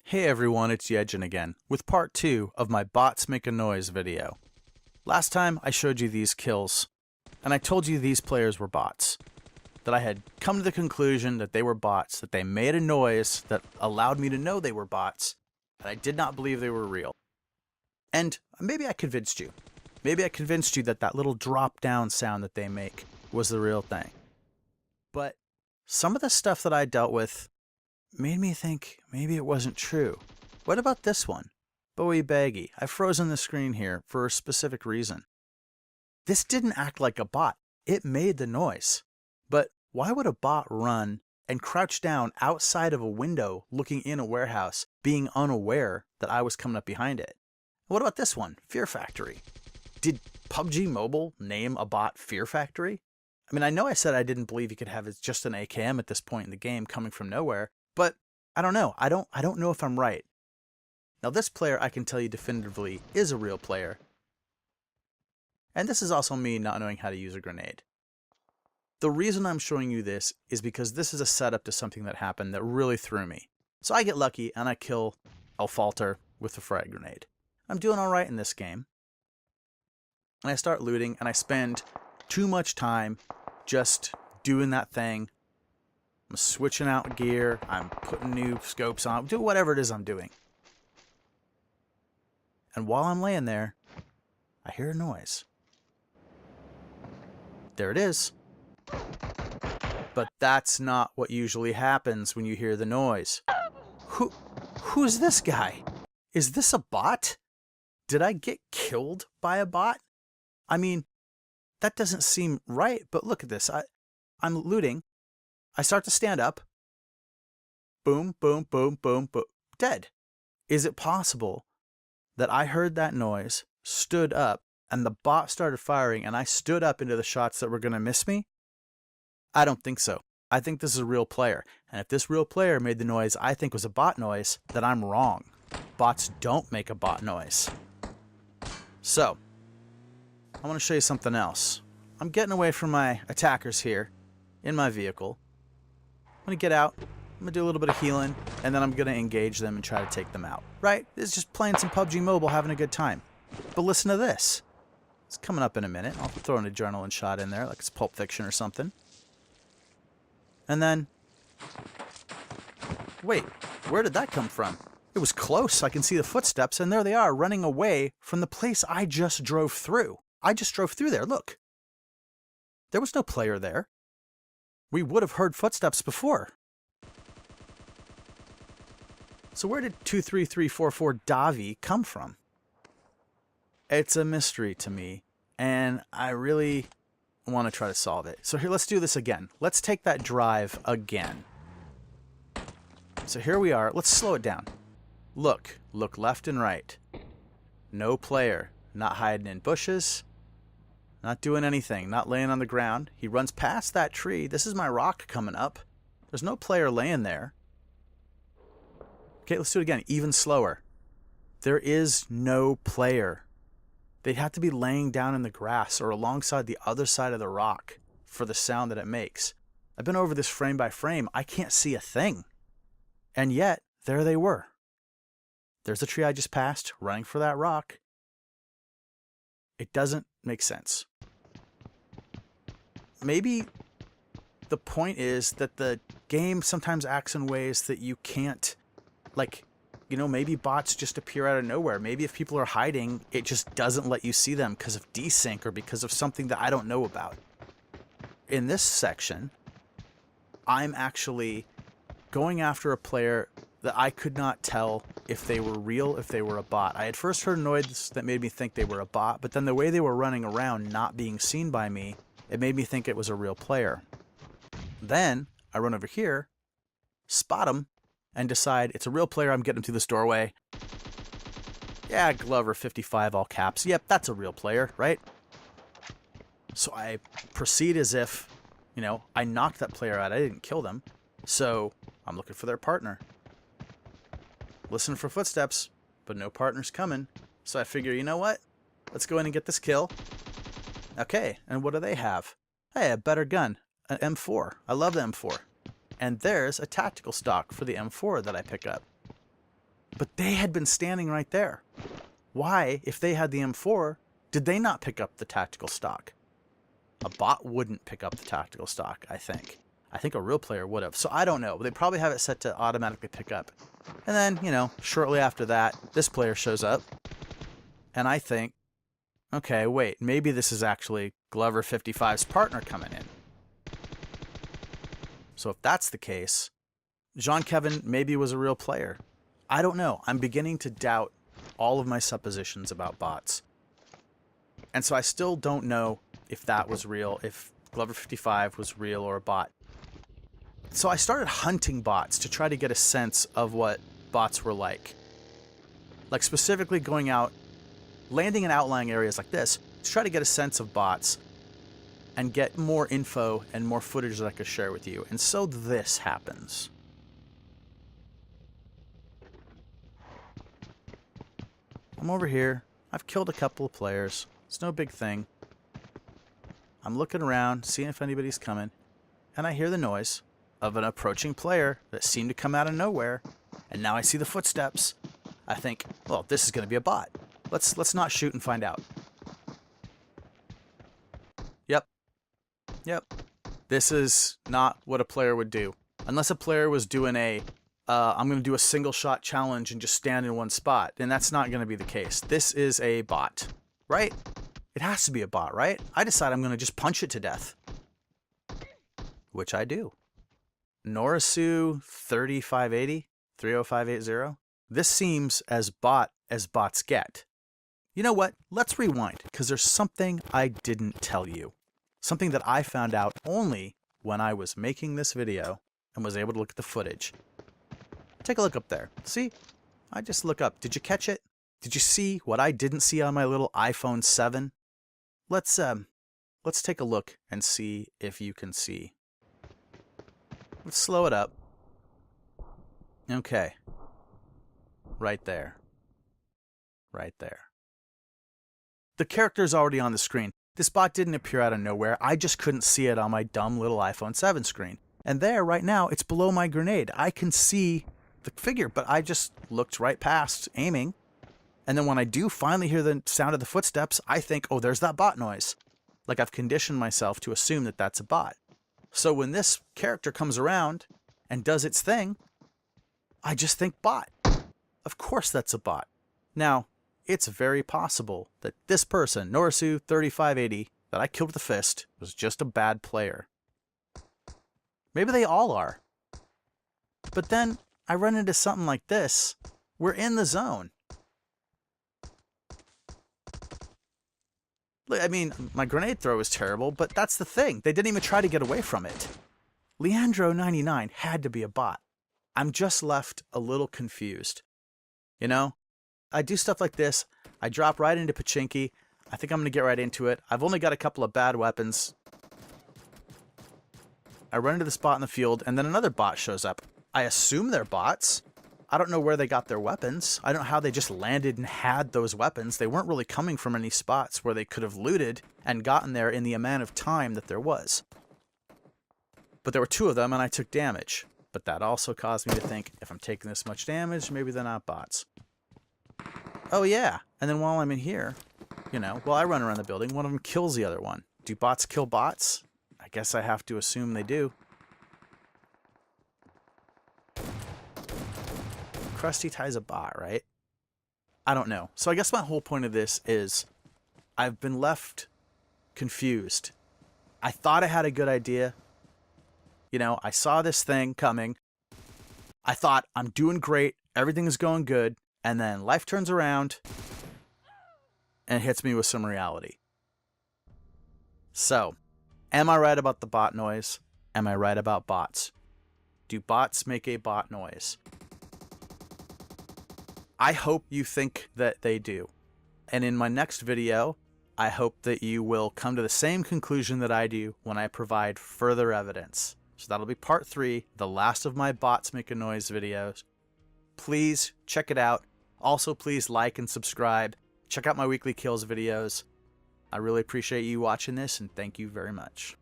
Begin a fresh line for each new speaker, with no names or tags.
Hey everyone, it's Yejin again, with part 2 of my Bots Make a Noise video. Last time I showed you these kills, and I told you these players were bots. That I had come to the conclusion that they were bots, that they made a noise that allowed me to know they were bots, and I did not believe they were real. And maybe I convinced you. Maybe I convinced you that that little drop-down sound that they make was the real thing. But some of the stuff that I dealt with made me think maybe it wasn't true. What about this one? Bowie Baggy. I've frozen the screen here for a specific reason. This didn't act like a bot. It made the noise. But why would a bot run and crouch down outside of a window looking in a warehouse, being unaware that I was coming up behind it? What about this one? Fear Factory. Did PUBG Mobile name a bot Fear Factory? I mean, I know I said I didn't believe you could have just an AKM at this point in the game coming from nowhere, but I don't know. I don't know if I'm right. Now this player I can tell you definitively is a real player. And this is also me not knowing how to use a grenade. The reason I'm showing you this is because this is a setup to something that happened that really threw me. So I get lucky and I kill Falter with a frag grenade. I'm doing alright in this game. And I start looting and I spend too much time just doing that thing. I'm switching out gear, I'm putting new scopes on, do whatever it is I'm doing. And while I'm laying there, I hear a noise. There it is. But that's not what usually happens when you hear the noise. Who's this guy? Is this a bot? Did I get killed by a bot? I mean, that doesn't seem right, but look at this. I'm looting. I start to stand up. Boom, boom, boom, boom, boom. Dead. Is it possible that I heard that noise, stood up, and the bot started firing, and I stood up into the shots that were going to miss me? I don't think so. I think this is a real player. And if this real player made the noise I think was a bot noise, then I'm wrong. Bots don't make a bot noise. So, I want to show you something else. I'm getting away from my attackers here in my vehicle. I'm going to get out, I'm going to do a little bit of healing, and then I'm going to engage them and try to take them out. Right? It's just playing some PUBG Mobile, having a good time. But listen to this. It's coming up in a minute. I'll throw an adrenaline shot in there, like it's Pulp Fiction or something. And then... wait, where did that come from? It was close. I can see the footsteps, and there they are, running away from the place I just drove through. I just drove through there, look. There was no player there. We would have heard footsteps before. So where did 23344 Davi come from? It's a mystery to me, and I really want to try to solve it. So here, let's do this again. Let's take that drive again. So here we are. Let's slow it down. Look left and right. No player, not hiding in bushes. Not doing anything, not laying on the ground. He runs past that tree. This is my rock coming up. There's no player laying there. Okay, let's do it again, even slower. There is no player. They'd have to be laying down in the grass or alongside the other side of the rock for the sound that it makes. I've been over this frame by frame. I can't see a thing. And yet, there they were. There's the tree I just passed, running for that rock. It doesn't make sense. Maybe the point is that the game sometimes acts in ways that you can't, like, you know, maybe bots just appear out of nowhere. Maybe if people are hiding, it just doesn't let you see them because of desync or because of something that I don't know about. In this section, I'm actually going after a player that I could not tell if they were real, if they were a bot. I had first heard a noise that made me think they were a bot, but then the way they were running around, not being seen by me, it made me think it was a real player. Then, I run over here, spot him, and decide it's a real player, I'm getting him through this doorway. Yeah, Glover 55, all caps. Yep, that's a real player, right? So I proceed as if, you know, I knocked that player out, I didn't kill them. So, I'm looking for their partner. Listen for footsteps, but no partner's coming. So I figure, you know what? Let's go in and get this kill. Okay, and what do they have? Hey, a better gun, an M4. I love the M4. And there's a tactical stock for the M4 that I pick up. But they had been standing right there. Why, if they had the M4, did they not pick up the tactical stock? A bot wouldn't pick up the tactical stock, I think. I think a real player would have. So I don't know. They probably have it set to automatically pick up. And then, you know, shortly after that, this player shows up. And I think, okay, wait, maybe this is actually Glover 55's partner coming in. So if that's the case, Jean Kevin maybe was a real player. I don't know. I'm beginning to doubt all of my suppositions about bots. And so I still don't know if that was real, if Glover 55 was real or a bot. So I started hunting bots to try to get a sense of what bots were like. Like specifically going out, landing in outlying areas like this, to try to get a sense of bots and get more info and more footage that I could share with you. And so this happens. I'm over here. I've killed a couple of players. It's no big thing. I'm looking around, seeing if anybody's coming, and I hear the noise of an approaching player that seemed to come out of nowhere, and now I see the footsteps. I think, well, this is going to be a bot. Let's not shoot and find out. Yep. This is not what a player would do. Unless a player was doing I'm going to do a single shot challenge and just stand in one spot, then that's not going to be the case. This is a bot, right? It has to be a bot, right? I decide I'm going to just punch it to death. Which I do. Norisu 3580, 30580. This seems as bot as bots get. You know what? Let's rewind, because there's something I didn't tell you. Something that I found out only when I was making this video and was able to look at the footage. Take a look up there. See? I just look up. Did you catch it? Did you see what I didn't see on my little iPhone 7? Let's take a look and see if you can see. Let's slow it up. Okay. Right there. Right there. The character's already on the screen. This bot didn't appear out of nowhere. I just couldn't see it on my dumb little iPhone 7 screen. And there, right now, it's below my grenade. I can see the figure, but I just looked right past, aiming. And then when I do finally hear the sound of the footsteps, I think, oh, there's that bot noise. Like I've conditioned myself to assume that that's a bot. So when this character comes around and does its thing, I just think bot. Of course that's a bot. Now, it's very possible that this person, Norisu 3580, that I killed with a fist, was just a bad player. Maybe they all are. But then I run into something like this. We're in the zone. I mean, my grenade throw was terrible, but that's the thing. They didn't even try to get away from it. Leandro99 had to be a bot. I'm just left a little confused. You know? I do stuff like this. I drop right into Pachinki. I think I'm going to get right into it. I've only got a couple of bad weapons. I run into the spot in the field, and then another bot shows up. I assume they're bots. I don't know where they got their weapons. I don't know how they just landed and had those weapons. They weren't really coming from any spots where they could have looted and gotten there in the amount of time that there was. But there were two of them, and I took damage. But that also caused me to think, if I'm taking this much damage, maybe they're not bots. Oh yeah, and then while I'm in here, you know, while I run around the building, one of them kills the other one. Do bots kill bots? I guess I have to assume they do. Krusty Tie's a bot, right? I don't know. So I guess my whole point of this is I've been left confused. I thought I had a good idea. You know, I saw this thing coming. I thought, I'm doing great. Everything is going good. And then life turns around and hits me with some reality. So, am I right about the bot noise? Am I right about bots? Do bots make a bot noise? I hope you think that they do. And in my next video, I hope that you will come to the same conclusion that I do when I provide further evidence. So that'll be part 3, the last of my bots make a noise videos. Please check it out. Also, please like and subscribe. Check out my weekly kills videos. I really appreciate you watching this, and thank you very much.